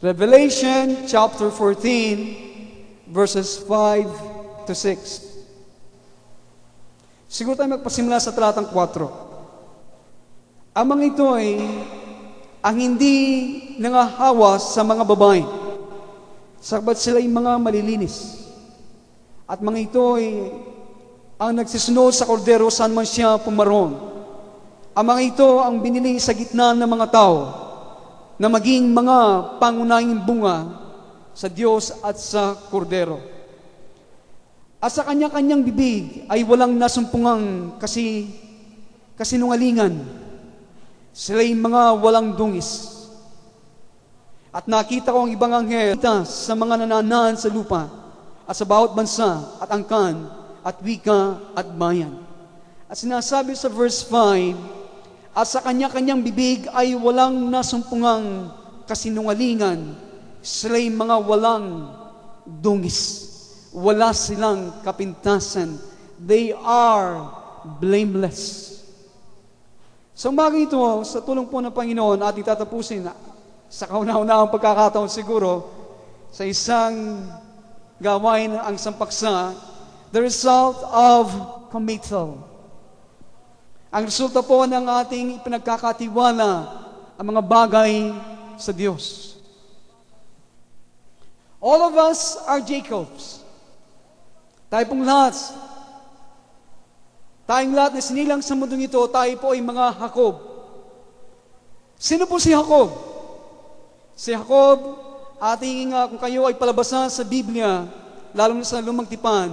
Revelation chapter 14, verses 5 to 6. Siguro tayo magpasimula sa talatang 4. Ang mga ito ay ang hindi nangahawas sa mga babae, sabat sila ay mga malilinis. At mga ito ay ang nagsisunod sa kordero saan man siya pumaroon. Ang mga ito ang binili sa gitna ng mga tao na maging mga pangunahing bunga sa Diyos at sa kordero. At sa kanya-kanyang bibig ay walang nasumpungang kasinungalingan. Sila'y mga walang dungis. At nakita ko ang ibang anghel sa mga nananahan sa lupa at sa bawat bansa at angkan at wika at bayan. At sinasabi sa verse 5, at sa kanya-kanyang bibig ay walang nasumpungang kasinungalingan. Sila'y mga walang dungis. Wala silang kapintasan. They are blameless. Sa umagang ito, sa tulong po ng Panginoon, ating tatapusin sa kauna-unahang pagkakataon siguro sa isang gawain ang sampaksa, the result of committal. Ang resulta po ng ating ipinagkakatiwala ang mga bagay sa Diyos. All of us are Jacobs. Tayong lahat na sinilang sa mundong ito, tayo po ay mga Jacob. Sino po si Jacob? Si Jacob, kung kayo ay palabasa sa Biblia, lalo na sa Lumang Tipan,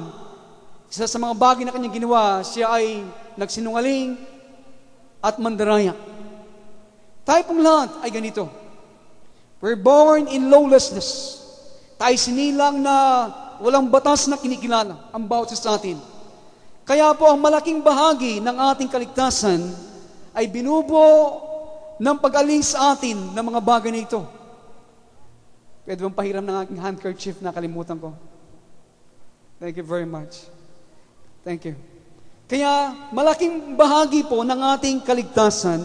isa sa mga bagay na kanyang ginawa, siya ay nagsinungaling at mandaraya. Tayo pong lahat ay ganito. We're born in lawlessness. Tayo sinilang na walang batas na kinikilala ang bawat isa sa atin. Kaya po ang malaking bahagi ng ating kaligtasan ay binubuo ng pag-alis sa atin ng mga bagay na ito. Pwede bang pahiram ng aking handkerchief na kalimutan ko? Thank you very much. Thank you. Kaya malaking bahagi po ng ating kaligtasan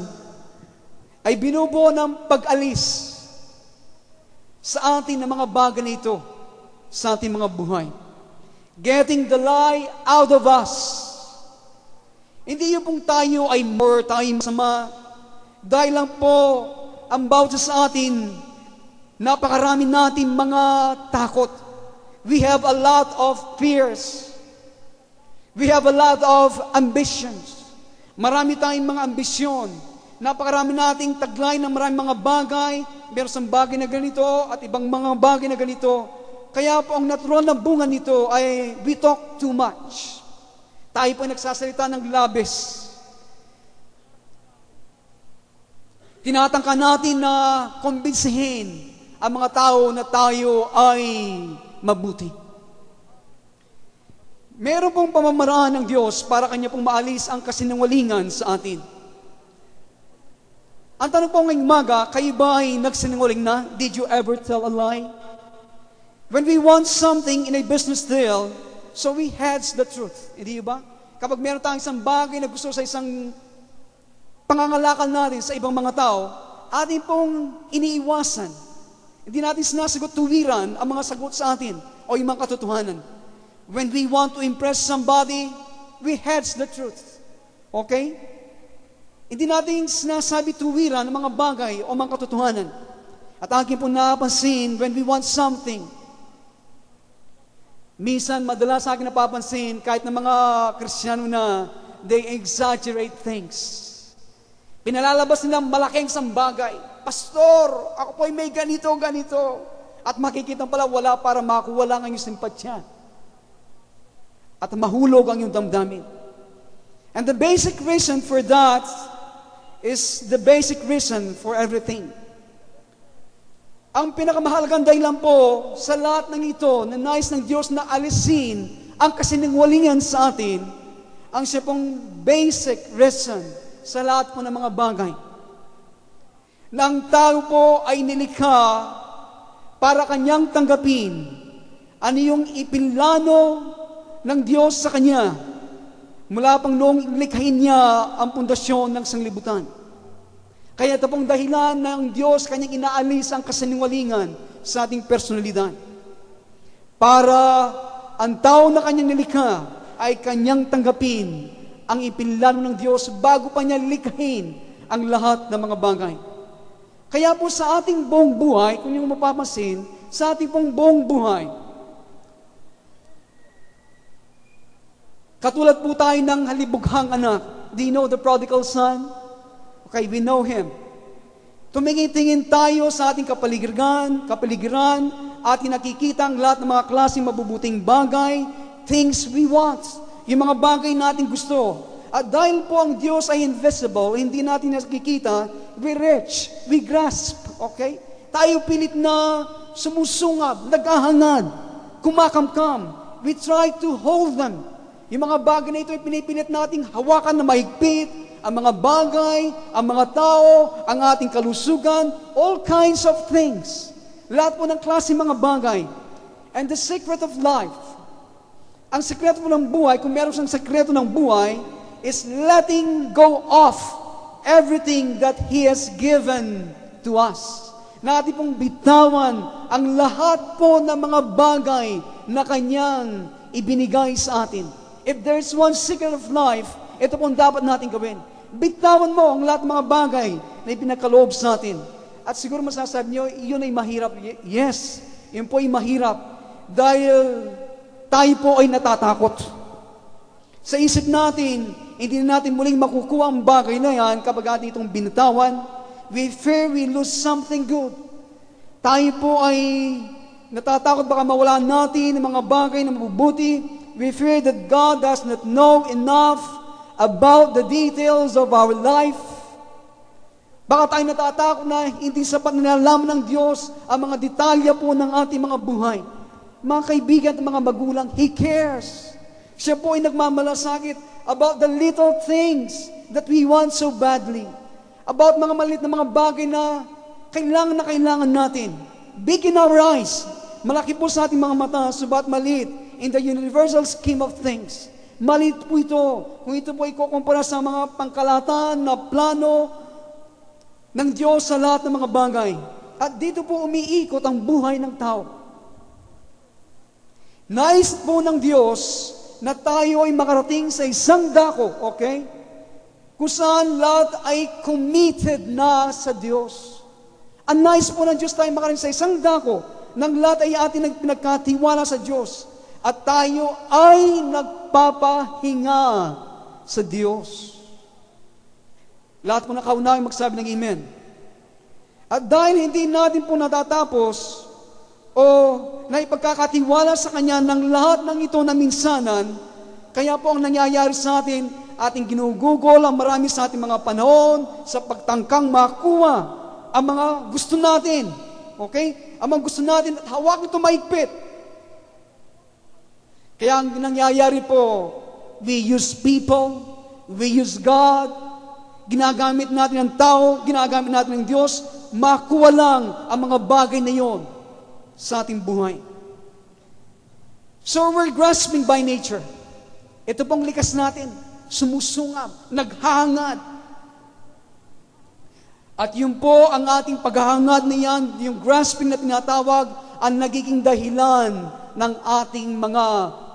ay binubuo ng pag-alis sa atin ng mga bagay na ito sa ating mga buhay. Getting the lie out of us. Hindi yung pong tayo ay masama. Dahil lang po ang bawat sa atin, napakarami natin mga takot. We have a lot of fears. We have a lot of ambitions. Marami tayong mga ambisyon. Napakarami nating taglay ng maraming mga bagay. Meron sa bagay na ganito at ibang mga bagay na ganito. Kaya po ang natural na bunga nito ay we talk too much. Tayo po ay nagsasalita ng labis. Tinatangka natin na kumbinsihin ang mga tao na tayo ay mabuti. Meron pong pamamaraan ng Diyos para Kanya pong maalis ang kasinungalingan sa atin. Ang tanong po ngayong umaga, kayo ba ay nagsinungaling na? Did you ever tell a lie? When we want something in a business deal, so we hedge the truth. Hindi ba? Kapag meron tayong isang bagay na gusto sa isang pangangalakal natin sa ibang mga tao, atin pong iniiwasan. Hindi natin sinasagot tuwiran ang mga sagot sa atin o yung mga katotohanan. When we want to impress somebody, we hedge the truth. Okay? Hindi natin sinasabi tuwiran ng mga bagay o mga katotohanan. At akin po napapansin, when we want something, minsan, madalas sa akin napapansin, kahit ng mga Kristiyano na, they exaggerate things. Pinalalabas nilang malaking isang bagay. Pastor, ako po ay may ganito. At makikita pala wala para makuha lang ang iyong simpatsya. At mahulog ang iyong damdamin. And the basic reason for that is the basic reason for everything. Ang pinakamahalagang dahilan po sa lahat ng ito na nais ng Diyos na alisin ang kasinungalingan sa atin, ang siya pong basic reason sa lahat po ng mga bagay. Na ang tao po ay nilikha para kanyang tanggapin ano yung ipinlano ng Diyos sa kanya mula pang noong likhain niya ang pundasyon ng sanglibutan. Kaya ito pong dahilan ng Diyos kanyang inaalis ang kasinungalingan sa ating personalidad. Para ang tao na kanyang nilikha ay kanyang tanggapin ang ipinlano ng Diyos bago pa niya likhain ang lahat ng mga bagay. Kaya po sa ating buong buhay, kung yung mapapansin, sa ating pong buong buhay, katulad po tayo ng halibughang anak. Do you know the prodigal son? Okay, we know him. Tumingin-tingin tayo sa ating kapaligiran, at nakikita ang lahat ng mga klaseng mabubuting bagay, things we want, yung mga bagay natin gusto. At dahil po ang Diyos ay invisible, hindi natin nakikita, we reach, we grasp, okay? Tayo pilit na sumusungab, naghahangad, kumakamkam. We try to hold them. Yung mga bagay na ito ay pinipilit nating hawakan na mahigpit, ang mga bagay, ang mga tao, ang ating kalusugan, all kinds of things. Lahat po ng klase mga bagay. And the secret of life, ang sekreto po ng buhay, kung meron siyang sekreto ng buhay, is letting go of everything that He has given to us. Natin pong bitawan ang lahat po ng mga bagay na Kanyang ibinigay sa atin. If there's one secret of life, ito pong dapat natin gawin. Bitawan mo ang lahat ng mga bagay na ipinakaloob sa atin. At siguro masasabi niyo, yun ay mahirap. Yes, yun po ay mahirap. Dahil tayo po ay natatakot. Sa isip natin, hindi na natin muling makukuha ang bagay na yan kapag ating itong binitawan. We fear we lose something good. Tayo po ay natatakot baka mawala natin ang mga bagay na mabubuti. We fear that God does not know enough about the details of our life. Baka tayo natatakot na hindi sapat na nalaman ng Diyos ang mga detalya po ng ating mga buhay. Mga kaibigan at mga magulang, He cares. Siya po ay nagmamalasakit about the little things that we want so badly. About mga maliit na mga bagay na kailangan natin. Big in our eyes. Malaki po sa ating mga mata, subat maliit in the universal scheme of things. Maliit po ito. Kung ito po ikukumpara sa mga pangkalahatan na plano ng Diyos sa lahat ng mga bagay. At dito po umiikot ang buhay ng tao. Nais po ng Diyos na tayo ay makarating sa isang dako, okay? Kung saan lahat ay committed na sa Diyos. Ang nais po ng Diyos tayo makarating sa isang dako nang lahat ay ating pinagkatiwala sa Diyos. At tayo ay nagpapahinga sa Diyos. Lahat po nakaunawin magsabi ng Amen. At dahil hindi natin po natatapos o naipagkakatiwala sa Kanya ng lahat ng ito na minsanan, kaya po ang nangyayari sa atin, ating ginugugol ang marami sa ating mga panahon sa pagtangkang makuha ang mga gusto natin. Okay? Ang mga gusto natin at hawak ito maigpit. Kaya ang nangyayari po, we use people, we use God, ginagamit natin ang tao, ginagamit natin ang Diyos, makuha lang ang mga bagay na yon sa ating buhay. So we're grasping by nature. Ito pong likas natin, sumusungab, naghahangad. At yun po ang ating paghahangad na yan, yung grasping na tinatawag, ang nagiging dahilan ng ating mga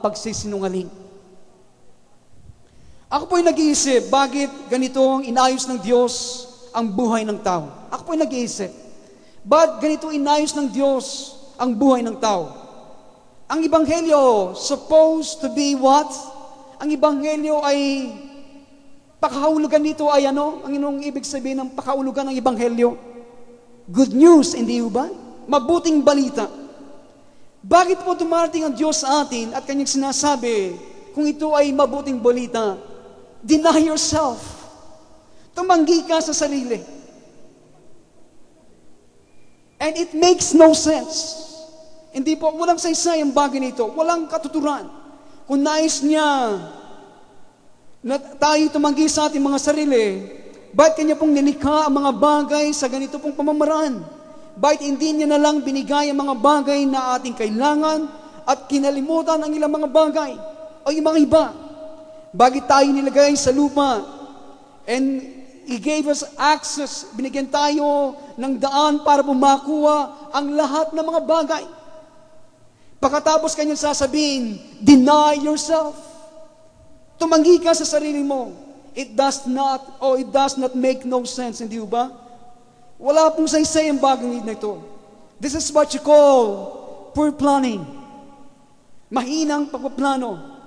pagsisinungaling. Ako po'y nag-iisip, bakit ganito ang inayos ng Diyos ang buhay ng tao? Ako po'y nag-iisip, bakit ganito inayos ng Diyos ang buhay ng tao? Ang Ebanghelyo, supposed to be what? Ang Ebanghelyo ay, pakahulugan nito ay ano? Ang inong ibig sabihin ng pakahulugan ng Ebanghelyo? Good news, hindi ba? Mabuting balita. Bakit po dumarating ang Diyos sa atin at Kanyang sinasabi, kung ito ay mabuting balita, deny yourself. Tumanggi ka sa sarili. And it makes no sense. Hindi po, walang saysay ang bagay nito. Walang katuturan. Kung nais niya na tayo tumanggi sa ating mga sarili, bakit Kanya pong nilikha ang mga bagay sa ganito pong pamamaraan? Bakit hindi niya na lang binigay ang mga bagay na ating kailangan at kinalimutan ang ilang mga bagay o yung mga iba? Bakit tayo nilagay sa lupa? And He gave us access. Binigyan tayo ng daan para pumakuha ang lahat ng mga bagay. Pagkatapos kanyang sasabihin, deny yourself. Tumanggi ka sa sarili mo. It does not make no sense, hindi ba? Wala pong saysay ang bagay na ito. This is what you call poor planning. Mahinang pagpaplano.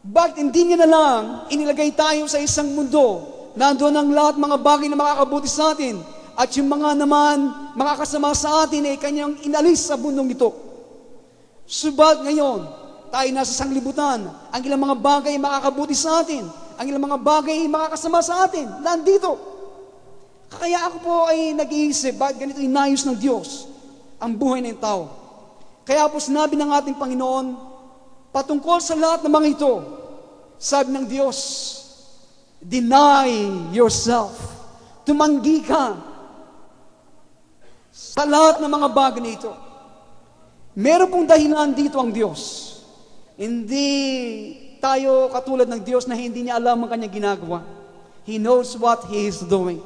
Bakit hindi niya na lang inilagay tayo sa isang mundo, nandoon ang lahat mga bagay na makakabuti sa atin, at yung mga naman makakasama sa atin ay kanyang inalis sa mundong ito. Subalit ngayon, tayo nasa sanglibutan, ang ilang mga bagay makakabuti sa atin, ang ilang mga bagay makakasama sa atin, nandito. Kaya ako po ay nag-iisip, bakit ganito inayos ng Diyos ang buhay ng tao? Kaya po sinabi ng ating Panginoon, patungkol sa lahat ng mga ito, sabi ng Diyos, deny yourself. Tumanggi ka sa lahat ng mga bagay na ito. Meron pong dahilan dito ang Diyos. Hindi tayo katulad ng Diyos na hindi niya alam ang kanyang ginagawa. He knows what He is doing.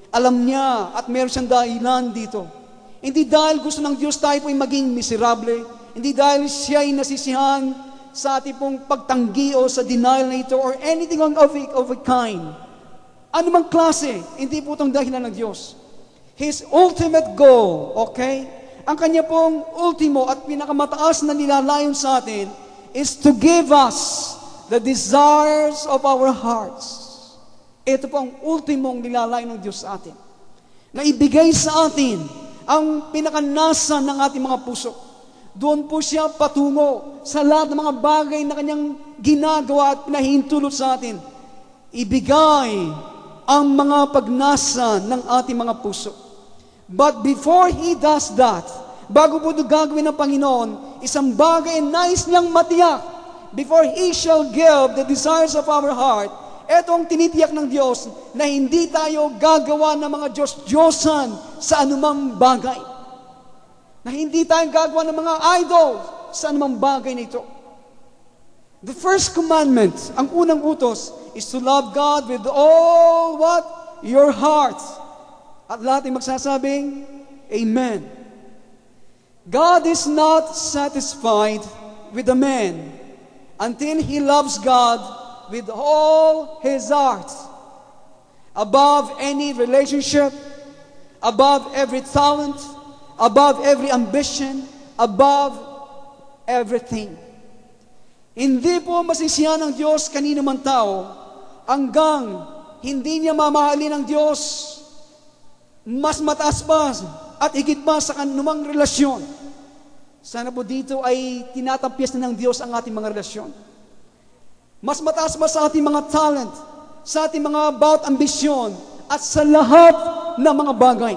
Alam niya at meron siyang dahilan dito. Hindi dahil gusto ng Diyos tayo po'y maging miserable. Hindi dahil siya'y nasisihan sa ating pong pagtanggi o sa denial na ito or anything of a kind. Ano mang klase, hindi po itong dahilan ng Diyos. His ultimate goal, okay? Ang kanya pong ultimo at pinakamataas na nilalayon sa atin is to give us the desires of our hearts. Ito po ang ultimong nilalayon ng Diyos sa atin. Na ibigay sa atin ang pinakanasa ng ating mga puso. Doon po siya patungo sa lahat ng mga bagay na kanyang ginagawa at pinahintulot sa atin. Ibigay ang mga pagnasa ng ating mga puso. But before He does that, bago po ito gagawin ng Panginoon, isang bagay nais niyang matiyak. Before He shall give the desires of our heart, ito ang tinitiyak ng Diyos na hindi tayo gagawa ng mga Diyos-Diyosan sa anumang bagay. Na hindi tayo gagawa ng mga idol sa anumang bagay na ito. The first commandment, ang unang utos, is to love God with all what? Your heart. At lahat ay magsasabing, Amen. God is not satisfied with a man until he loves God with all his heart, above any relationship, above every talent, above every ambition, above everything. Hindi po masisiyan ng Diyos kanino man tao hanggang hindi niya mamahalin ng Diyos mas mataas pa at higit pa sa kanumang relasyon. Sana po dito ay tinatapyas na ng Diyos ang ating mga relasyon. Mas mataas pa sa ating mga talent, sa ating mga about ambisyon, at sa lahat ng mga bagay.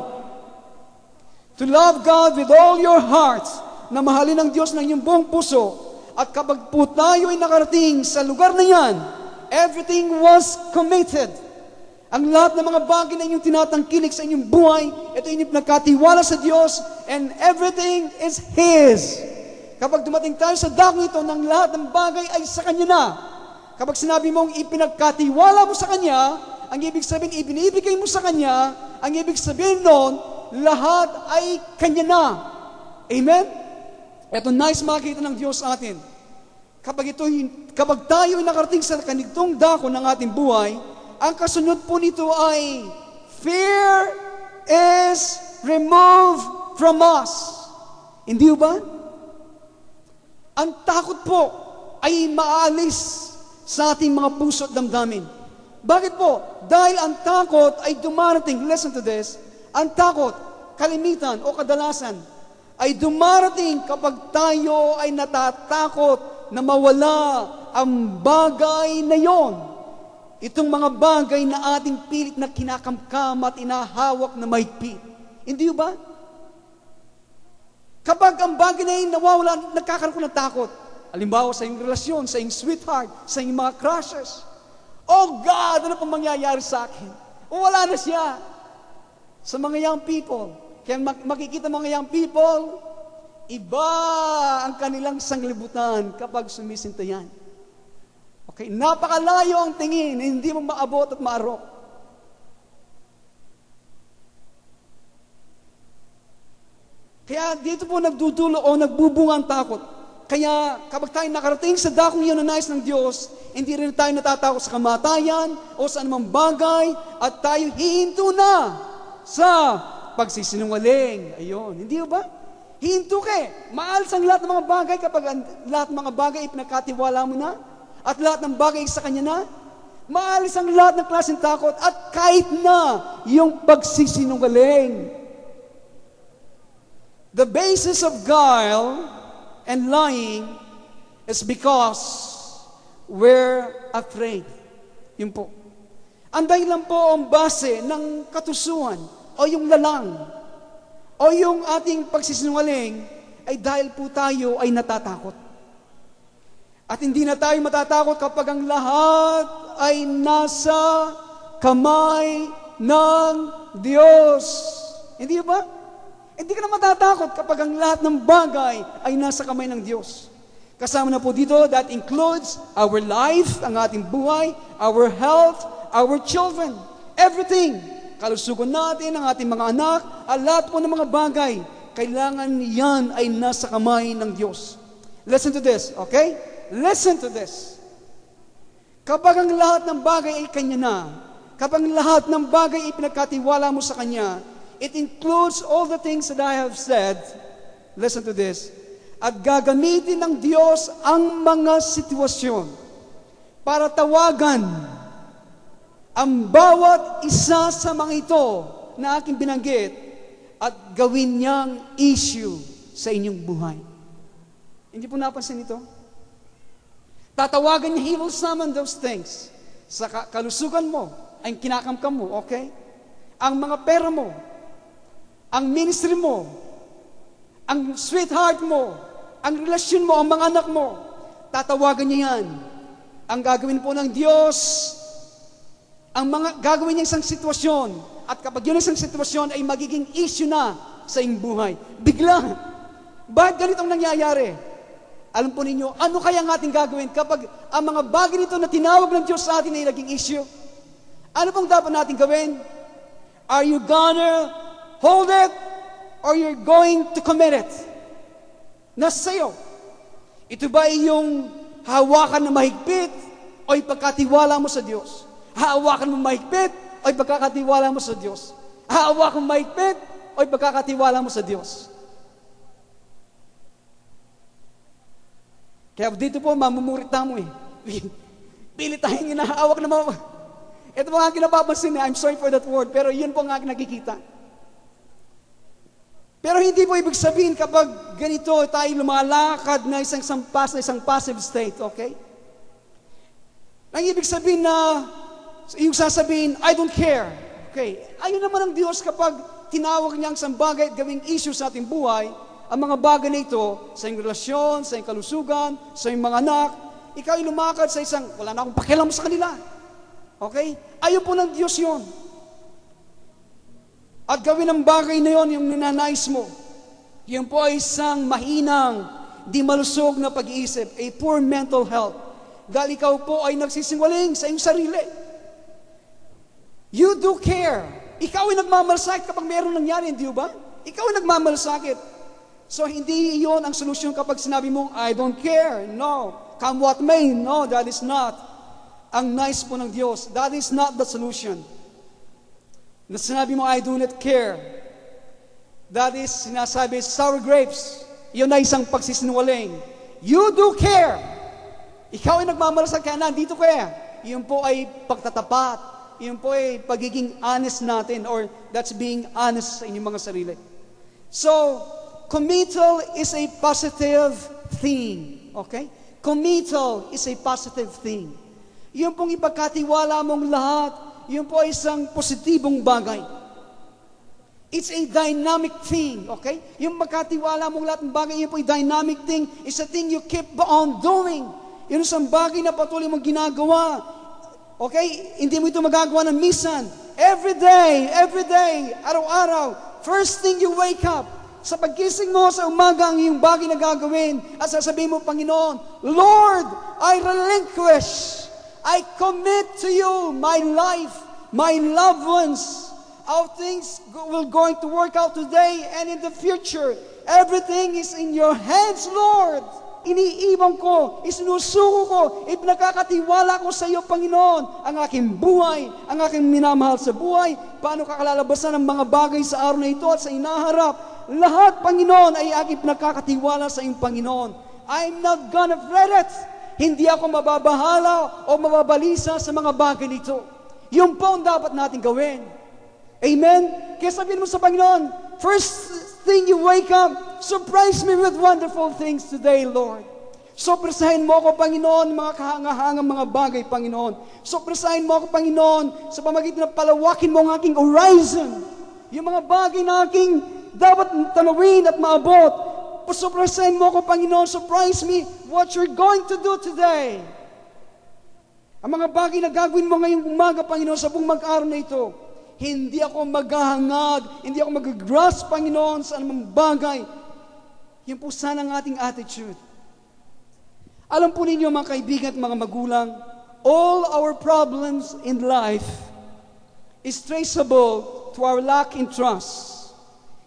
To love God with all your heart, na mahalin ng Diyos ng iyong buong puso, at kapag po tayo ay nakarating sa lugar na yan, everything was committed. Ang lahat ng mga bagay na inyong tinatangkilik sa inyong buhay, ito inyong nagkatiwala sa Diyos, and everything is His. Kapag dumating tayo sa dakong ito, ng lahat ng bagay ay sa Kanya na. Kapag sinabi mong ipinagkatiwala mo sa Kanya, ang ibig sabihin, ibinibigay mo sa Kanya, ang ibig sabihin noon, lahat ay Kanya na. Amen? Ito nice makita ng Diyos sa atin. Kapag tayo ay nakarating sa kanitong dako ng ating buhay, ang kasunod po nito ay, fear is removed from us. Hindi ba? Ang takot po ay maalis sa ating mga puso at damdamin. Bakit po? Dahil ang takot ay dumarating, listen to this, ang takot, kalimitan o kadalasan, ay dumarating kapag tayo ay natatakot na mawala ang bagay na yon. Itong mga bagay na ating pilit na kinakamkam at inahawak na mahigpit. Hindi ba? Kapag ang bagay na yun nawawala, nagkakaroon ko ng takot. Halimbawa sa iyong relasyon, sa iyong sweetheart, sa iyong mga crushes. Oh God, ano pang mangyayari sa akin? O wala na siya. Sa mga young people, kaya makikita mga young people, iba ang kanilang sanglibutan kapag sumisinta yan. Okay, napakalayo ang tingin, hindi mo maabot at maarok. Kaya dito po nagdudulo o nagbubunga ang takot. Kaya kapag tayo nakarating sa dakong yun na nais ng Diyos, hindi rin tayo natatakot sa kamatayan o sa anumang bagay at tayo hihinto na sa pagsisinungaling. Ayun, hindi ba? Hihinto ka eh. Maalis ang lahat ng mga bagay kapag lahat ng mga bagay ipinagkatiwala mo na at lahat ng bagay sa Kanya na. Maalis ang lahat ng klaseng takot at kahit na yung pagsisinungaling. The basis of guile and lying is because we're afraid. Yun po. Ang dahilan po ang base ng katusuan o yung lalang o yung ating pagsisinungaling ay dahil po tayo ay natatakot. At hindi na tayo matatakot kapag ang lahat ay nasa kamay ng Diyos. Hindi ba? Hindi ka na matatakot kapag ang lahat ng bagay ay nasa kamay ng Diyos. Kasama na po dito, that includes our life, ang ating buhay, our health, our children, everything. Kalusugan natin, ang ating mga anak, at lahat po ng mga bagay, kailangan yan ay nasa kamay ng Diyos. Listen to this, okay? Listen to this. Kapag ang lahat ng bagay ay Kanya na, kapag ang lahat ng bagay ay pinagkatiwala mo sa Kanya, it includes all the things that I have said. Listen to this. At gagamitin ng Diyos ang mga sitwasyon para tawagan ang bawat isa sa mga ito na aking binanggit at gawin niyang issue sa inyong buhay. Hindi po napansin ito? Tatawagan niya, He will summon those things. Sa kalusugan mo, ay kinakamkam mo, okay? Ang mga pera mo, ang ministry mo, ang sweetheart mo, ang relasyon mo, ang mga anak mo, tatawagan niya yan. Ang gagawin po ng Diyos, ang mga gagawin niya isang sitwasyon, at kapag yun isang sitwasyon ay magiging issue na sa iyong buhay. Bigla. Bakit ganitong nangyayari? Alam po ninyo, ano kaya ang ating gagawin kapag ang mga bagay nito na tinawag ng Diyos sa atin ay naging issue? Ano pong dapat natin gawin? Are you gonna hold it or you're going to commit it? Nasa sa'yo. Ito ba ay yung hawakan na mahigpit o ipagkatiwala mo sa Diyos? Hawakan mo mahigpit o ipagkakatiwala mo sa Diyos? Hawakan mo mahigpit o ipagkakatiwala mo sa Diyos? Kaya dito po, mamumurita mo eh. Pili tayong inahawak na mga... Ito po nga kinapapansin eh. I'm sorry for that word, pero yun po nga nakikita. Pero hindi po ibig sabihin kapag ganito tayo lumalakad na isang passive state, okay? Ang ibig sabihin na, yung sasabihin, I don't care. Okay? Ayun naman ang Diyos kapag tinawag niya ang isang bagay at gawing issue sa ating buhay, ang mga bagay na ito, sa iyong relasyon, sa iyong kalusugan, sa iyong mga anak, ikaw ay lumakad sa isang, wala na akong pakialam sa kanila. Okay? Ayaw po ng Diyos yun. At gawin ang bagay na yon, yung ninanais mo. Yan po ay isang mahinang, di malusog na pag-iisip, a poor mental health. Dahil ikaw po ay nagsisinungaling sa iyong sarili. You do care. Ikaw ay nagmamalasakit kapag mayroong nangyari, hindi ba? Ikaw ay nagmamalasakit. So, hindi iyon ang solusyon kapag sinabi mong, I don't care. No. Come what may. No, that is not ang nice po ng Diyos. That is not the solution. Na sinabi mo, I do not care. That is, sinasabi, sour grapes. Iyon na isang pagsisinungaling. You do care. Ikaw ay nagmamalasakit kaya nandito kaya. Iyon po ay pagtatapat. Iyon po ay pagiging honest natin or that's being honest sa inyong mga sarili. So, committal is a positive thing. Okay? Committal is a positive thing. Yung pong ipagkatiwala mong lahat, yun po ay isang positibong bagay. It's a dynamic thing. Okay? Yung pagkatiwala mong lahat ng bagay, yun po ay dynamic thing. It's a thing you keep on doing. Yun isang bagay na patuloy mong ginagawa. Okay? Hindi mo ito magagawa ng minsan. Every day, araw-araw, first thing you wake up, sa pagkising mo sa umaga ang iyong bagay na gagawin at sasabihin mo, Panginoon, Lord, I relinquish, I commit to you my life, my loved ones, how things will going to work out today and in the future. Everything is in your hands, Lord. Iniibang ko, isinusuko ko, ipinagkakatiwala ko sa iyo, Panginoon, ang aking buhay, ang aking minamahal sa buhay, paano kakalalabasan ng mga bagay sa araw na ito at sa inaharap. Lahat, Panginoon, ay aking pinagkakatiwala sa iyong Panginoon. I'm not gonna fret it. Hindi ako mababahala o mababalisa sa mga bagay nito. Yun po ang dapat natin gawin. Amen? Kaya sabihin mo sa Panginoon, first thing you wake up, surprise me with wonderful things today, Lord. Surpresahin mo ako, Panginoon, mga kahangahangang mga bagay, Panginoon. Surpresahin mo ako, Panginoon, sa pamagitan ng palawakin mo ang aking horizon. Yung mga bagay na aking dapat tanawin at maabot. Surpresahin mo ako, Panginoon, surprise me what you're going to do today. Ang mga bagay na gagawin mo ngayong umaga, Panginoon, sa buong mag-araw na ito. Hindi ako maghahangad, hindi ako mag-grasp, Panginoon, sa anumang bagay. Yan po sana ang ating attitude. Alam po ninyo, mga kaibigan at mga magulang, all our problems in life is traceable to our lack in trust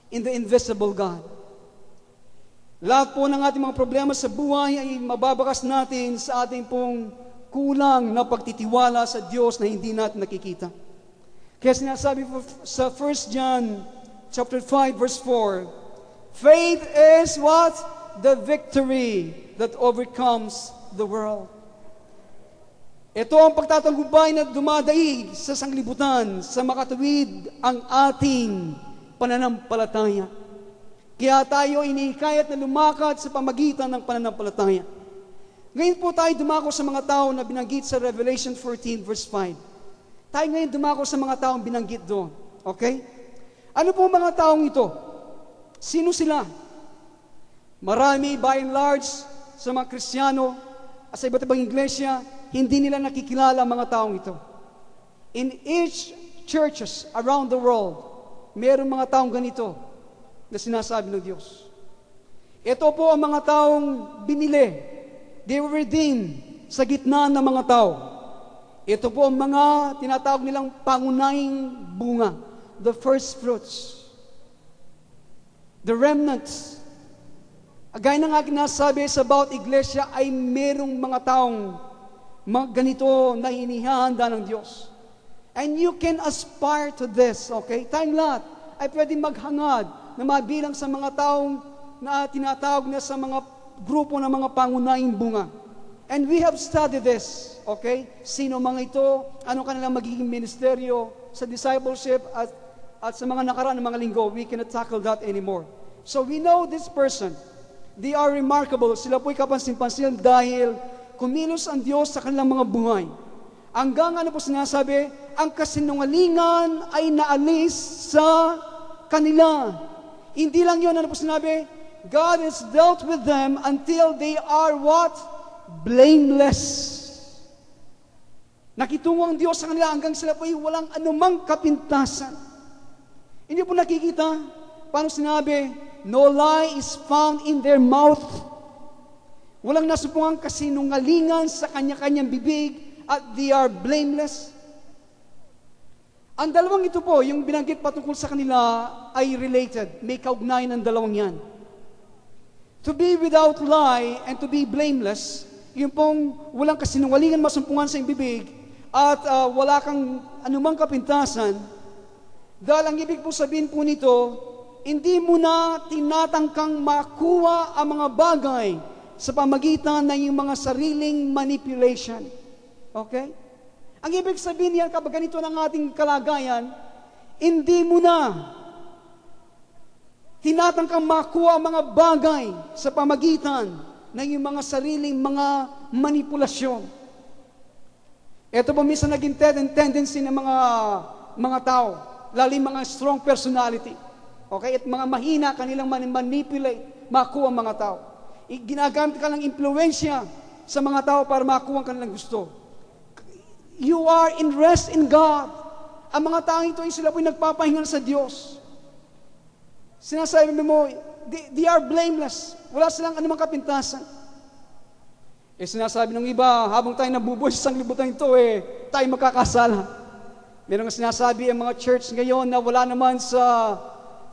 in the invisible God. Lahat po ng ating mga problema sa buhay ay mababakas natin sa ating pong kulang na pagtitiwala sa Diyos na hindi natin nakikita. Kaya sinasabi po sa 1 John chapter 5 verse 4, faith is what? The victory that overcomes the world. Ito ang pagtatagumpay na dumadaig sa sanglibutan sa makatuwid ang ating pananampalataya. Kaya tayo inihikayat na lumakad sa pamagitan ng pananampalataya. Ngayon po tayo dumako sa mga tao na binanggit sa Revelation 14 verse 5. Tayo ngayon dumako sa mga taong binanggit doon. Okay? Ano po mga taong ito? Sino sila? Marami, by and large, sa mga Kristiyano at sa iba't ibang iglesia, hindi nila nakikilala ang mga taong ito. In each churches around the world, mayroong mga taong ganito na sinasabi ng Diyos. Ito po ang mga taong binili. They were redeemed sa gitna ng mga tao. Ito po ang mga tinatawag nilang pangunahing bunga, the first fruits, the remnants. Gaya ng aking nasabi sa bawat iglesia ay merong mga taong ganito na hinihanda ng Diyos. And you can aspire to this, okay? Tayong lahat ay pwedeng maghangad na mabilang sa mga taong na tinatawag na sa mga grupo ng mga pangunahing bunga. And we have studied this, okay? Sino mga ito, ano kanilang magiging ministeryo sa discipleship at sa mga nakaraan ng mga linggo. We cannot tackle that anymore. So we know this person. They are remarkable. Sila po'y kapansin-pansin dahil kumilos ang Diyos sa kanilang mga buhay. Hanggang ano po sinasabi, ang kasinungalingan ay naalis sa kanila. Hindi lang yun, ano po sinabi, God has dealt with them until they are what? Blameless. Nakitungo ang Diyos sa kanila hanggang sila po ay walang anumang kapintasan. Hindi po nakikita, paano sinabi, no lie is found in their mouth. Walang nasupungang kasinungalingan sa kanya-kanyang bibig at they are blameless. Ang dalawang ito po, yung binanggit patungkol sa kanila ay related. May kaugnayan ng dalawang yan. To be without lie and to be blameless, yung pong walang kasinungalingan masumpungan sa iyong bibig at wala kang anumang kapintasan, dahil ang ibig po sabihin po nito, hindi mo na tinatangkang makuha ang mga bagay sa pamagitan ng iyong mga sariling manipulation. Okay? Ang ibig sabihin niyan, kapag ganito ng ating kalagayan, hindi mo na tinatangkang makuha ang mga bagay sa pamagitan ng iyong mga sariling mga manipulasyon. Ito po minsan naging tendency ng mga tao, lalo yung mga strong personality. Okay? At mga mahina kanilang manipulate, makuha ang mga tao. Ginagamit ka ng impluensya sa mga tao para makuha ang kanilang gusto. You are in rest in God. Ang mga taong ito ay sila po'y nagpapahinga sa Diyos. Sinasabi mo, they are blameless. Wala silang anumang kapintasan. Sinasabi ng iba, habang tayo nabubuhay sa sanglibutan ito, tayo makakasala. Meron nga sinasabi ang mga church ngayon na wala naman sa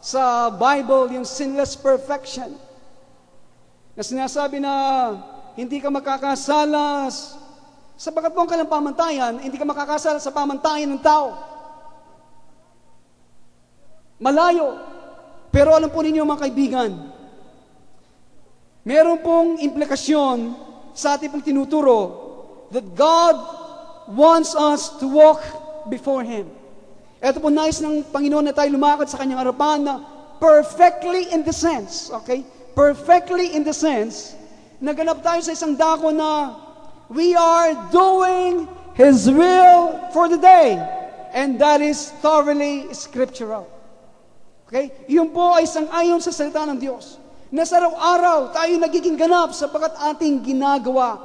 sa Bible, yung sinless perfection. Na sinasabi na hindi ka makakasala sa pagkatapong ka ng pamantayan, hindi ka makakasala sa pamantayan ng tao. Malayo. Pero alam po ninyo mga kaibigan, meron pong implikasyon sa ating pong tinuturo that God wants us to walk before Him. Ito po nais ng Panginoon na tayo lumakad sa Kanyang harapan na perfectly in the sense, okay? Perfectly in the sense, naganap tayo sa isang dako na we are doing His will for the day. And that is thoroughly scriptural. Okay? Yun po ay sang-ayon sa salita ng Diyos. Na sa araw-araw tayo nagiging ganap sapagkat ating ginagawa.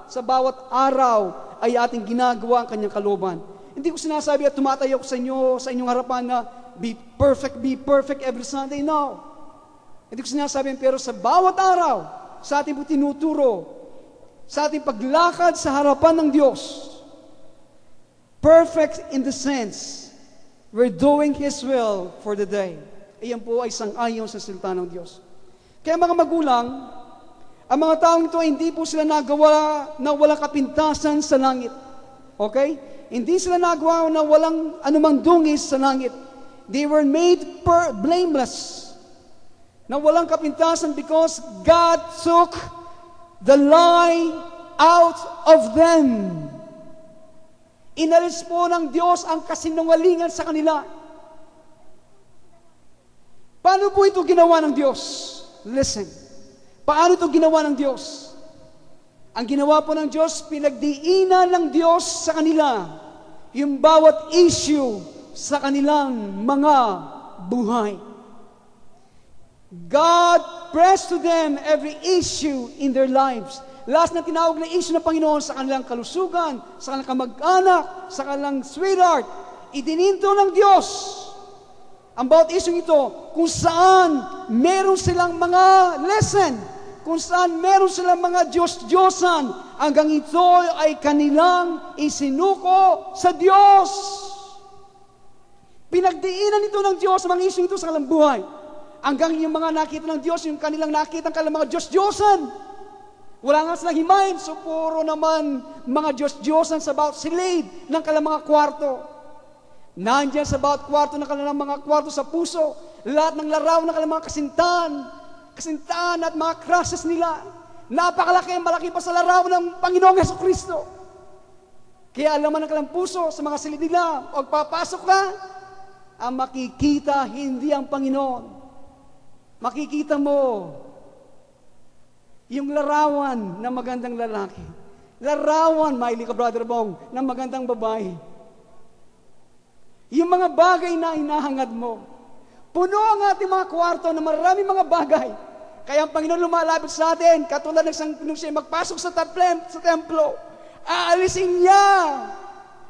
Sa bawat araw ay ating ginagawa ang Kanyang kalooban. Hindi ko sinasabi at tumatayo ko sa inyo, sa inyong harapan na be perfect every Sunday. No. Hindi ko sinasabi, pero sa bawat araw, sa ating po tinuturo, sa ating paglakad sa harapan ng Diyos, perfect in the sense, we're doing His will for the day. Iyan po ay sang-ayon sa salita ng Diyos. Kaya mga magulang, ang mga taong ito, hindi po sila nagawa na walang kapintasan sa langit. Okay? Hindi sila nagawa na walang anumang dungis sa langit. They were made blameless. Na walang kapintasan because God took the lie out of them. Inalis po ng Diyos ang kasinungalingan sa kanila. Paano po ito ginawa ng Diyos? Listen. Paano ito ginawa ng Diyos? Ang ginawa po ng Diyos, pinagdiinan ng Diyos sa kanila yung bawat issue sa kanilang mga buhay. God pressed to them every issue in their lives. Last na tinawag na issue ng Panginoon sa kanilang kalusugan, sa kanilang kamag-anak, sa kanilang sweetheart, idininto ng Diyos ang bawat issue ito kung saan meron silang mga lesson, kung saan meron silang mga Diyos-Diyosan, hanggang ito ay kanilang isinuko sa Diyos. Pinagdiinan ito ng Diyos ang mga issue ito sa kanilang buhay. Hanggang yung mga nakita ng Diyos, yung kanilang nakita ng kanilang mga Diyos-Diyosan. Wala nga silang himayin, so puro naman mga Diyos-Diyosan sa bawat silid ng kanilang mga kwarto. Nandiyan sa bawat kwarto ng kanilang mga kwarto sa puso, lahat ng laraw ng kanilang mga kasintahan at mga crosses nila. Napakalaki, malaki pa sa laraw ng Panginoong Jesucristo. Kaya alaman ng kanilang puso sa mga silid nila, pag papasok ka, ang makikita hindi ang Panginoon. Makikita mo yung larawan ng magandang lalaki. Larawan, maili ka Brother Bong, ng magandang babae. Yung mga bagay na hinahangad mo. Puno ang ating mga kwarto na maraming mga bagay. Kaya ang Panginoon lumalapit sa atin, katulad nung siya magpasok sa templo, aalisin niya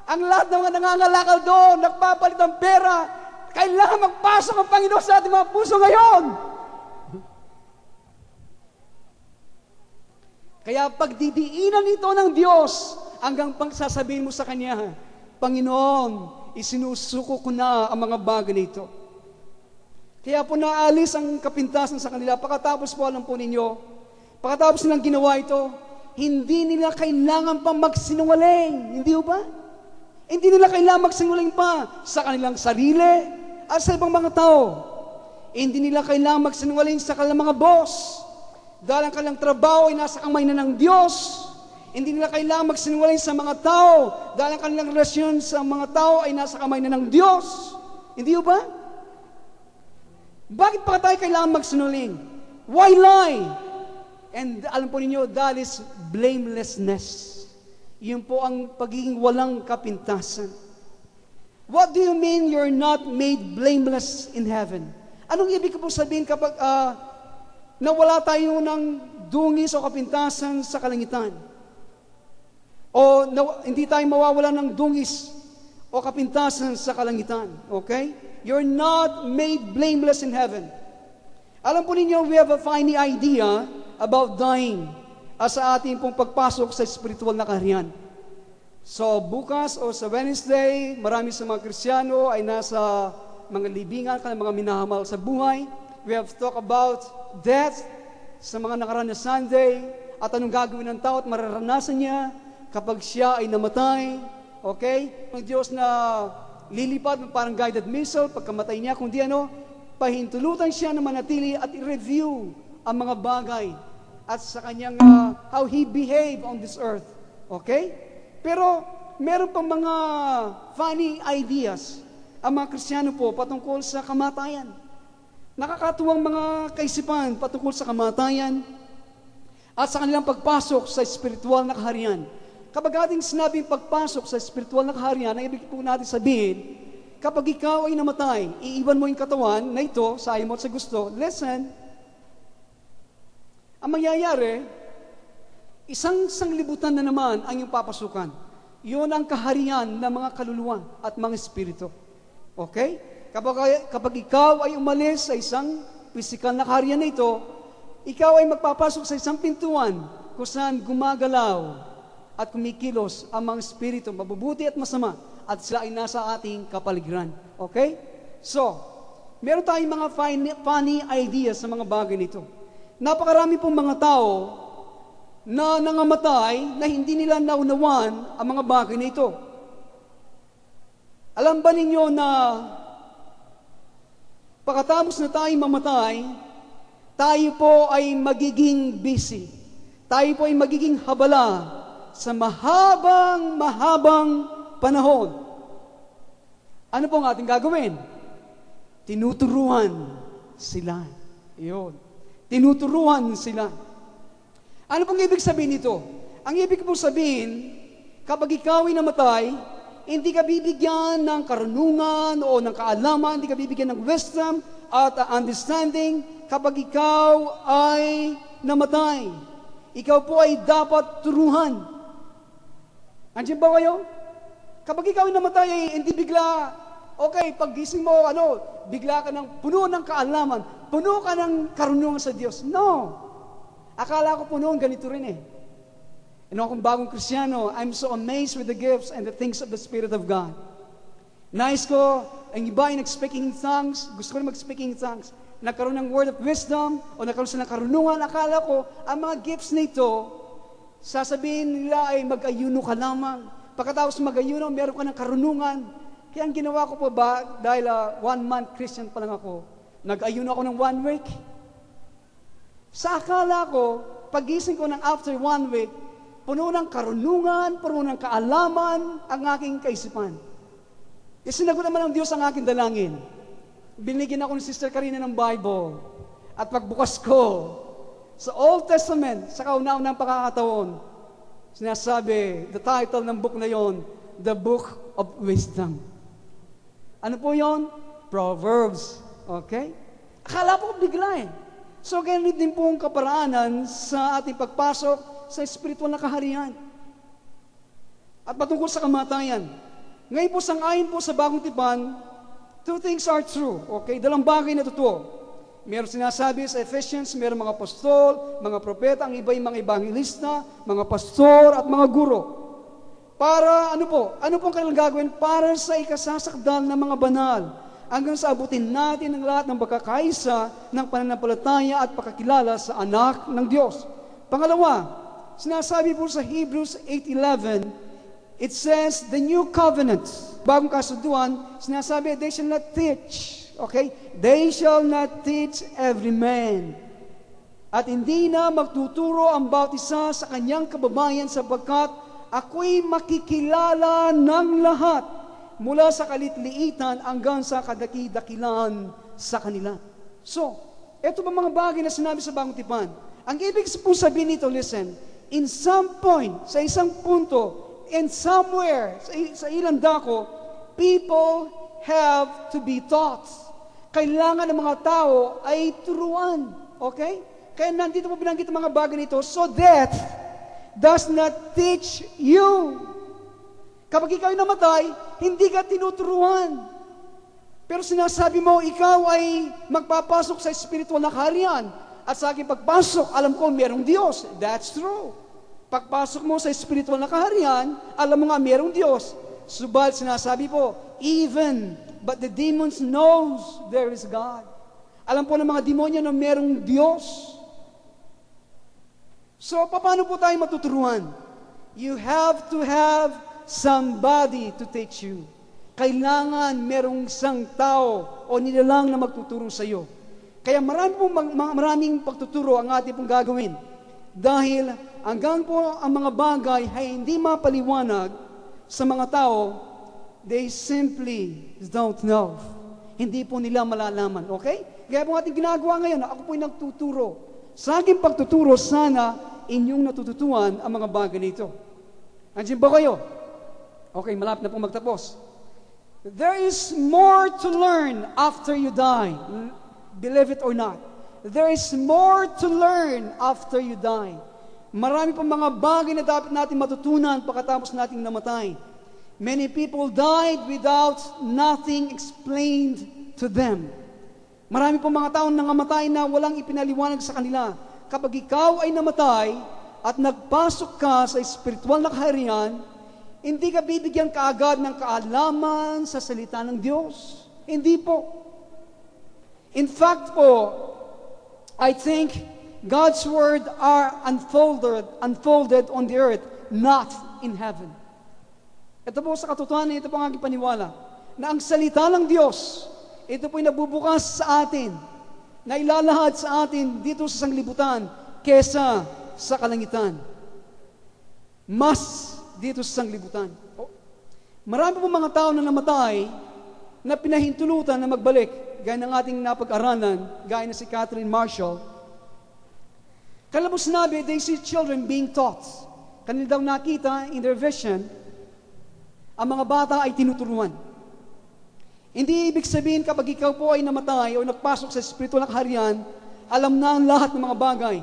ang lahat ng mga nangangalakal doon, nagpapalit ng pera. Kailangan magpasok ang Panginoon sa ating mga puso ngayon. Kaya pagdidiinan ito ng Diyos, hanggang pagsasabihin mo sa Kanya, Panginoon, isinusuko ko na ang mga bagay nito. Kaya po naalis ang kapintasan sa kanila. Pagkatapos po, alam po ninyo, pagkatapos nilang ginawa ito, hindi nila kailangan pa magsinungaling. Hindi ba? Hindi nila kailangan magsinungaling pa sa kanilang sarili at sa ibang mga tao. Hindi nila kailangan magsinungaling sa kanilang mga boss. Dahil ang kanilang trabaho ay nasa kamay na ng Diyos. Hindi nila kailangan magsinungaling sa mga tao. Dahil ang kanilang relasyon sa mga tao ay nasa kamay na ng Diyos. Hindi ba? Bakit pa tayo kailangan magsinungaling? Why lie? And alam po ninyo, that is blamelessness. Yun po ang pagiging walang kapintasan. What do you mean you're not made blameless in heaven? Anong ibig ko po sabihin kapag nawala tayo ng dungis o kapintasan sa kalangitan? O hindi tayo mawawala ng dungis o kapintasan sa kalangitan. Okay? You're not made blameless in heaven. Alam po ninyo, we have a funny idea about dying sa ating pong pagpasok sa spiritual na kaharian. So, bukas o sa Wednesday, marami sa mga Kristiyano ay nasa mga libingan, kanilang mga minahamal sa buhay. We have talked about death sa mga nakaraan na Sunday, at anong gagawin ng tao at mararanasan niya kapag siya ay namatay. Okay? Ang Diyos na lilipad parang guided missile pagkamatay niya, kundi pahintulutan siya na manatili at i-review ang mga bagay at sa kanyang how he behave on this earth. Okay? Pero meron pang mga funny ideas ang mga Kristiyano po patungkol sa kamatayan. Nakakatuwang mga kaisipan patungkol sa kamatayan at sa kanilang pagpasok sa spiritual na kaharian. Kapag ating sinabing pagpasok sa spiritual na kaharian, ang ibig po natin sabihin, kapag ikaw ay namatay, iiwan mo yung katawan na ito sa ayaw mo at sa gusto. Listen, ang mangyayari, isang sanglibutan na naman ang iyong papasukan. Yun ang kaharian ng mga kaluluwa at mga espiritu. Okay? Kapag ikaw ay umalis sa isang physical na kaharian na ito, ikaw ay magpapasok sa isang pintuan kung saan gumagalaw at kumikilos ang mga espiritu, mabubuti at masama, at sila ay nasa ating kapaligiran. Okay? So, meron tayong mga funny ideas sa mga bagay nito. Napakarami pong mga tao na nangamatay na hindi nila naunawan ang mga bagay na ito. Alam ba ninyo na pagkatapos na tayo mamatay, tayo po ay magiging busy. Tayo po ay magiging habala sa mahabang panahon. Ano po ang ating gagawin? Tinuturuan sila. Iyon. Tinuturuan sila. Ano pong ibig sabihin nito? Ang ibig po sabihin, kapag ikaw ay namatay, hindi ka bibigyan ng karunungan o ng kaalaman, hindi ka bibigyan ng wisdom at understanding kapag ikaw ay namatay. Ikaw po ay dapat turuhan. Andiyan ba kayo? Kapag ikaw ay namatay, hindi bigla, okay, paggising mo, bigla ka ng puno ng kaalaman, puno ka ng karunungan sa Diyos. No. Akala ko puno, ganito rin eh. Kung bagong Kristiyano, I'm so amazed with the gifts and the things of the Spirit of God. Nais ko, ang iba ay nag-speaking in tongues, gusto ko na mag-speaking in tongues, nagkaroon ng word of wisdom, o nagkaroon sila ng karunungan. Akala ko, ang mga gifts nito, sasabihin nila ay mag-ayuno ka lamang. Pagkatapos mag-ayuno, meron ka ng karunungan. Kaya ang ginawa ko po dahil 1-month Christian pa lang ako, nag-ayuno ako ng 1 week. Sa akala ko, pagising ko ng after 1 week, puno ng karunungan, puno ng kaalaman ang aking kaisipan. Isinagot naman ng Diyos ang aking dalangin. Binigyan ako ni Sister Karina ng Bible. At pagbukas ko sa Old Testament, sa kauna-unang pagkakataon, sinasabi, the title ng book na yon, The Book of Wisdom. Ano po yon? Proverbs. Okay? Akala po bigla eh. So, ganun din po ang kaparaanan sa ating pagpasok sa spiritual na kaharian. At patungkol sa kamatayan. Ngayon po, sang-ayon po sa Bagong Tipan, 2 things are true. Okay? Dalawang bagay na totoo. Meron sinasabi sa Ephesians, meron mga apostol, mga propeta, ang iba yung mga evangelista, mga pastor at mga guro. Para ano pong kanilang gagawin? Para sa ikasasakdal ng mga banal. Hanggang sa abutin natin ang lahat ng pagkakaisa ng pananampalataya at pagkakilala sa anak ng Diyos. Pangalawa, sinasabi po sa Hebrews 8:11, it says, the new covenant. Bagong kasunduan, sinasabi, they shall not teach. Okay? They shall not teach every man. At hindi na magtuturo ang bawat isa sa kanyang kababayan sapagkat ako'y makikilala ng lahat mula sa kalitliitan hanggang sa kadaki-dakilaan sa kanila. So, ito ba mga bagay na sinabi sa Bagong Tipan? Ang ibig po sabihin nito, listen, in some point, sa isang punto, in somewhere, sa ilang dako, people have to be taught. Kailangan ng mga tao ay turuan. Okay? Kaya nandito po binanggit ang mga bagay nito, so death does not teach you. Kapag ikaw ay namatay, hindi ka tinuturuan. Pero sinasabi mo, ikaw ay magpapasok sa spiritual na kaharian. At sa aking pagpasok, alam ko merong Diyos. That's true. Pagpasok mo sa spiritual na kaharian, alam mo nga merong Diyos. Subalit sinasabi po, even but the demons knows there is God. Alam po ng mga demonyo na merong Diyos. So, paano po tayo matuturuan? You have to have somebody to teach you. Kailangan merong isang tao o nilalang na magtuturo sa iyo. Kaya maraming pagtuturo ang ating pong gagawin. Dahil hanggang po ang mga bagay ay hindi mapaliwanag sa mga tao, they simply don't know. Hindi po nila malalaman. Okay? Kaya po ating ginagawa ngayon, ako po'y nagtuturo. Sa aking pagtuturo, sana inyong natututuan ang mga bagay nito. Nandiyan ba kayo? Okay, malapit na pong magtapos. There is more to learn after you die. Believe it or not. There is more to learn after you die. Marami pang mga bagay na dapat natin matutunan pagkatapos nating namatay. Many people died without nothing explained to them. Marami pang mga taong nangamatay na walang ipinaliwanag sa kanila. Kapag ikaw ay namatay at nagpasok ka sa espiritual na kaharian, hindi ka bibigyan kaagad ng kaalaman sa salita ng Diyos. Hindi po. In fact po, I think God's word are unfolded on the earth, not in heaven. Ito po sa katotohanan, ito po ang aking paniwala, na ang salita ng Diyos, ito po'y nabubukas sa atin, na ilalahad sa atin dito sa sanglibutan, kesa sa kalangitan. Mas dito sa sanglibutan. Marami po mga tao na namatay, na pinahintulutan na magbalik, gaya ng ating napag-aralan, gaya na si Catherine Marshall. Kalabos sinabi, they see children being taught. Kanila daw nakita in their vision, ang mga bata ay tinuturuan. Hindi ibig sabihin kapag ikaw po ay namatay o nagpasok sa spiritual na kaharian, alam na ang lahat ng mga bagay.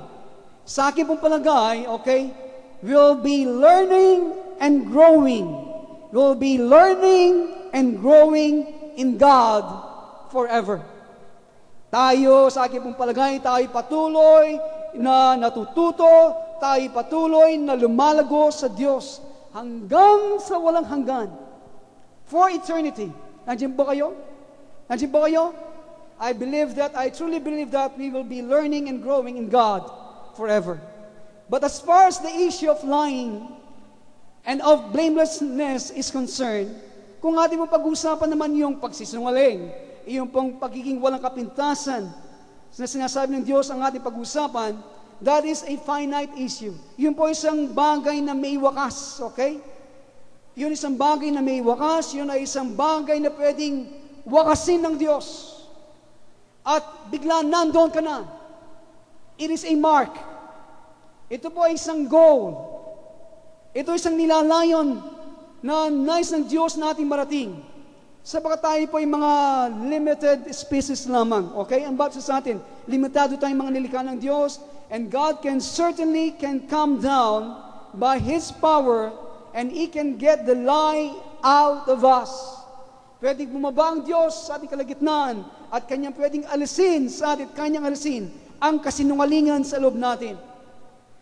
Sa akin pong palagay, okay, we'll be learning and growing. We'll be learning and growing in God forever. Tayo, sa akin pong palagay, tayo patuloy na natututo, tayo patuloy na lumalago sa Diyos hanggang sa walang hanggan. For eternity. Nandiyan ba kayo? Nandiyan ba kayo? I truly believe that we will be learning and growing in God forever. But as far as the issue of lying and of blamelessness is concerned, kung ating mo pag-usapan naman yung pagsisinungaling, yung pong pagiging walang kapintasan na sinasabi ng Diyos ang ating pag-usapan, that is a finite issue. Yun po isang bagay na may wakas, okay? Yun isang bagay na may wakas, yun ay isang bagay na pwedeng wakasin ng Diyos. At bigla nandoon ka na. It is a mark. Ito po ay isang goal. Ito isang nilalayon na nais ng Diyos nating marating. Sapagat tayo po ay mga limited species lamang. Okay? Ang bakit sa atin, limitado tayong mga nilikha ng Diyos, and God can come down by His power, and He can get the lie out of us. Pwedeng bumaba ang Diyos sa ating kalagitnaan, at Kanyang pwedeng alisin sa atin, Kanyang alisin ang kasinungalingan sa loob natin.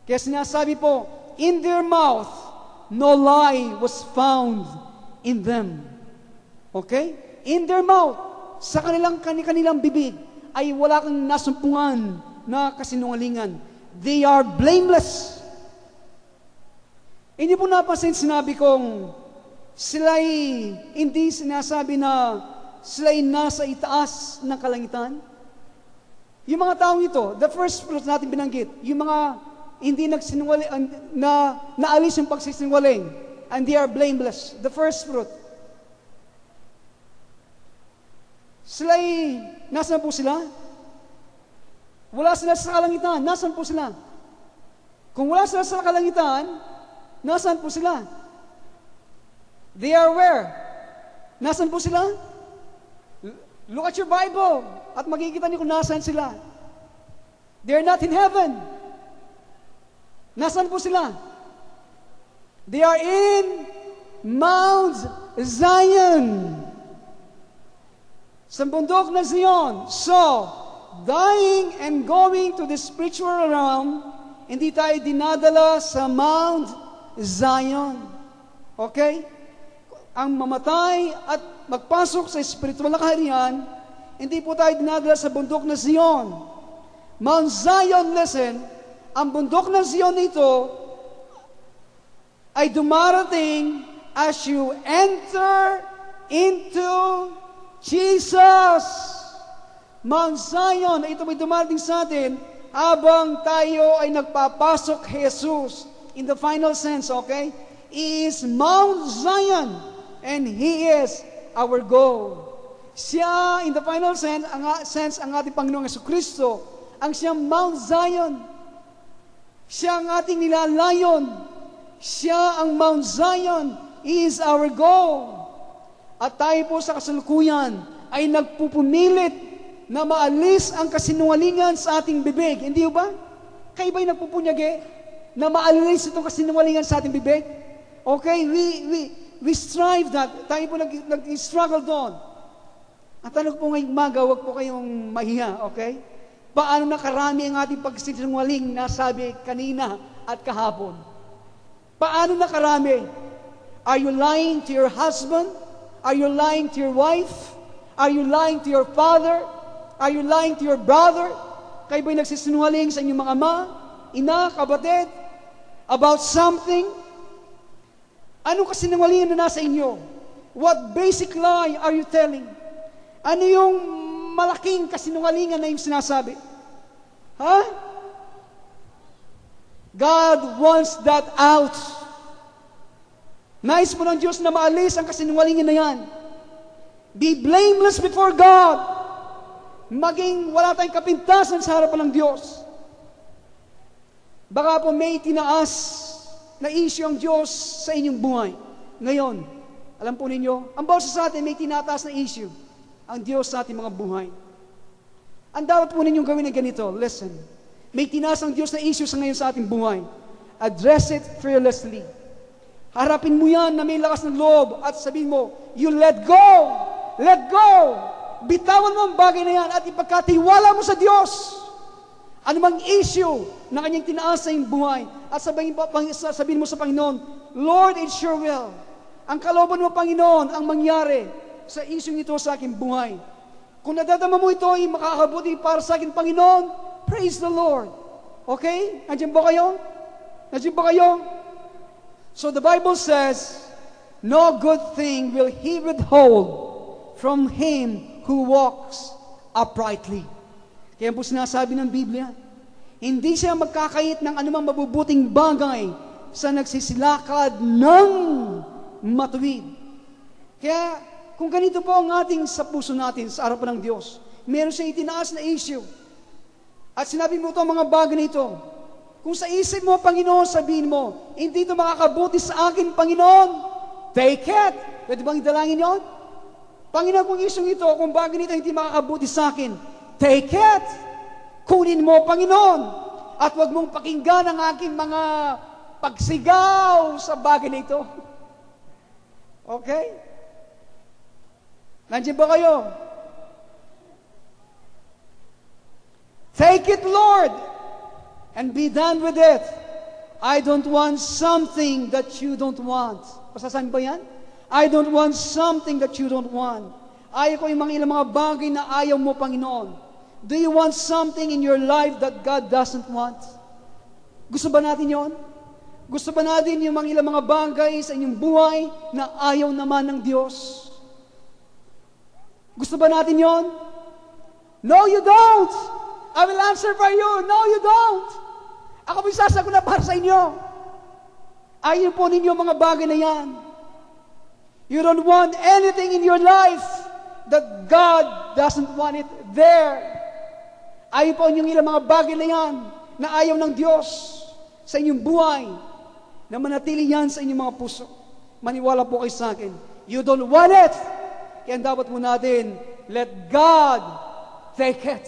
Kaya sinasabi po, in their mouth, no lie was found in them. Okay? In their mouth, sa kanilang bibig, ay wala kang nasumpungan na kasinungalingan. They are blameless. Hindi po napansin sinabi kong sila'y hindi sinasabi na sila'y nasa itaas ng kalangitan. Yung mga taong ito, the first fruit natin binanggit, yung mga hindi nagsinungaling, na naalis yung pagsisinungaling, and they are blameless. The first fruit. Sila'y, nasaan po sila? Wala sila sa kalangitan. Nasaan po sila? Kung wala sila sa kalangitan, nasaan po sila? They are where? Nasaan po sila? Look at your Bible at makikita niyo kung nasaan sila. They are not in heaven. Nasaan po sila? They are in Mount Zion. Sa bundok na Zion. So, dying and going to the spiritual realm, hindi tayo dinadala sa Mount Zion. Okay? Ang mamatay at magpasok sa spiritual na kaharian, hindi po tayo dinadala sa bundok na Zion. Mount Zion, listen, ang bundok ng Zion nito ay dumarating as you enter into Jesus. Mount Zion, ito may dumarating sa atin habang tayo ay nagpapasok kay Jesus. In the final sense, okay? He is Mount Zion and He is our goal. Siya, in the final sense, ang ating Panginoong Jesucristo, ang siyang Mount Zion. Siya ang ating nilalayon. Siya ang Mount Zion. He is our goal. At tayo po sa kasalukuyan ay nagpupumilit na maalis ang kasinungalingan sa ating bibig. Hindi ba? Kayo ba'y nagpupunyagi na maalis itong kasinungalingan sa ating bibig? Okay, we strive that. Tayo po nag-struggle doon. At tanong po ngayong umaga, huwag po kayong mahiya, okay? Paano nakarami ang ating pagsisinungaling na sabi kanina at kahapon? Paano nakarami? Are you lying to your husband? Are you lying to your wife? Are you lying to your father? Are you lying to your brother? Kayo ba'y nagsisinungaling sa inyong mga ama, ina, kapatid, about something? Anong kasinungalingan na nasa inyo? What basic lie are you telling? Ano yung malaking kasinungalingan na yung sinasabi? Ha? God wants that out. Nais po ng Diyos na maalis ang kasinungalingan na yan. Be blameless before God. Maging wala tayong kapintasan sa harapan ng Diyos. Baka po may tinaas na issue ang Diyos sa inyong buhay. Ngayon, alam po ninyo, ang bawat sa atin may tinataas na issue ang Diyos sa ating mga buhay. Ang dapat po ninyong gawin na ganito, listen, may tinaas ang Diyos na issue sa ngayon sa ating buhay. Address it fearlessly. Harapin mo yan na may lakas ng loob at sabihin mo, you let go! Let go! Bitawan mo ang bagay na yan at ipagkatiwala mo sa Diyos. Ano mang issue na kanyang tinaas sa iyong buhay at sabihin mo sa Panginoon, Lord, it's your will. Ang kalooban mo, Panginoon, ang mangyari sa issue nito sa aking buhay. Kung nadadama mo ito ay makakabuti para sa akin, Panginoon, praise the Lord. Okay? Nandiyan ba kayo? Nandiyan ba kayo? So the Bible says, no good thing will He withhold from him who walks uprightly. Kaya po sinasabi ng Biblia, hindi siya magkakait ng anumang mabubuting bagay sa nagsisilakad ng matuwid. Kaya kung ganito po ang ating sa puso natin sa harapan ng Diyos, meron siyang itinaas na issue. At sinabi mo ito ang mga bagay na ito. Kung sa isip mo, Panginoon, sabihin mo, hindi ito makakabuti sa akin, Panginoon, take it. Pwede bang idalangin yun? Panginoon, kung issue ito, kung bagay nito hindi makakabuti sa akin, take it. Kunin mo, Panginoon. At huwag mong pakinggan ang aking mga pagsigaw sa bagay na ito. Okay? Nandiyan ba kayo? Take it, Lord, and be done with it. I don't want something that you don't want. Pasasabi ba yan? I don't want something that you don't want. Ayaw ko yung mga ilang mga bagay na ayaw mo, Panginoon. Do you want something in your life that God doesn't want? Gusto ba natin yon? Gusto ba natin yung mga ilang mga bagay sa inyong buhay na ayaw naman ng Diyos? Gusto ba natin yon? No, you don't. I will answer for you. No, you don't. Ako may sasagot na para sa inyo. Ayaw po ninyo mga bagay na yan. You don't want anything in your life that God doesn't want it there. Ayaw po yung ilang mga bagay na yan na ayaw ng Diyos sa inyong buhay na manatili yan sa inyong mga puso. Maniwala po kayo sa akin. You don't want it. Kaya dapat po natin, let God take it.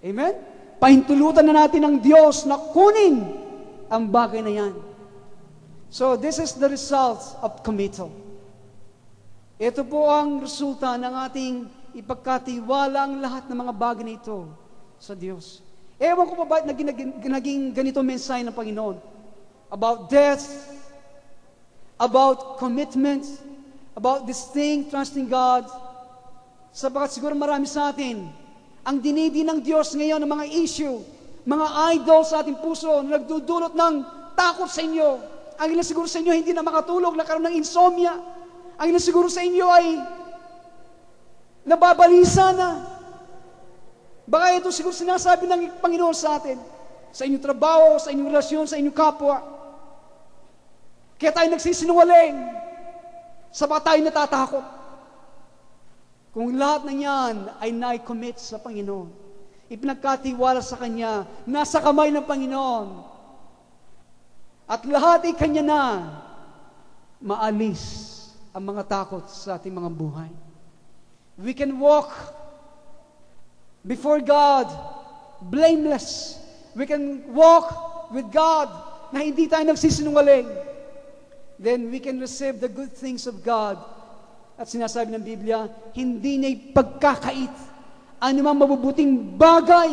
Amen? Pahintulutan na natin ang Diyos na kunin ang bagay na yan. So, this is the result of committal. Ito po ang resulta ng ating ipagkatiwala ang lahat ng mga bagay na ito sa Diyos. Ewan ko pa ba naging ganito mensahe ng Panginoon? About death, about commitment, about this thing, trusting God, sapagat siguro marami sa atin, ang dinidi ng Diyos ngayon ng mga issue, mga idol sa ating puso na nagdudulot ng takot sa inyo. Ang ilan siguro sa inyo hindi na makatulog, nagkaroon ng insomnia. Ang ilan siguro sa inyo ay nababalisa na. Baka ito siguro sinasabi ng Panginoon sa atin, sa inyong trabaho, sa inyong relasyon, sa inyong kapwa. Kaya tayo nagsisinungaling, sapagat tayo natatakot. Kung lahat ng yan ay na-commit sa Panginoon, ipinagkatiwala sa Kanya, nasa kamay ng Panginoon, at lahat ay Kanya na, maalis ang mga takot sa ating mga buhay. We can walk before God blameless. We can walk with God na hindi tayo nagsisinungaling. Then we can receive the good things of God. At sinasabi ng Biblia, hindi niya ipagkakait anumang mabubuting bagay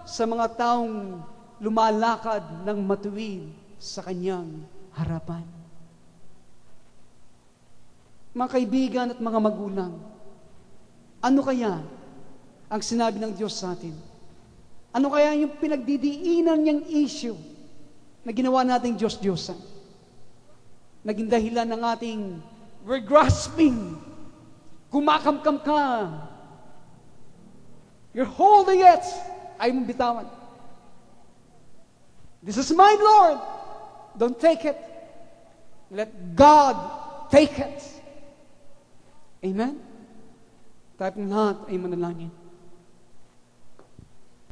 sa mga taong lumalakad ng matuwid sa Kanyang harapan. Mga kaibigan at mga magulang, ano kaya ang sinabi ng Diyos sa atin? Ano kaya yung pinagdidiinan niyang issue na ginawa nating Diyos-Diyosan? Naging dahilan ng ating we're grasping. Kumakamkam ka. You're holding it. Ayaw mong bitawan. This is my Lord. Don't take it. Let God take it. Amen? Tayo pong lahat ay manalangin.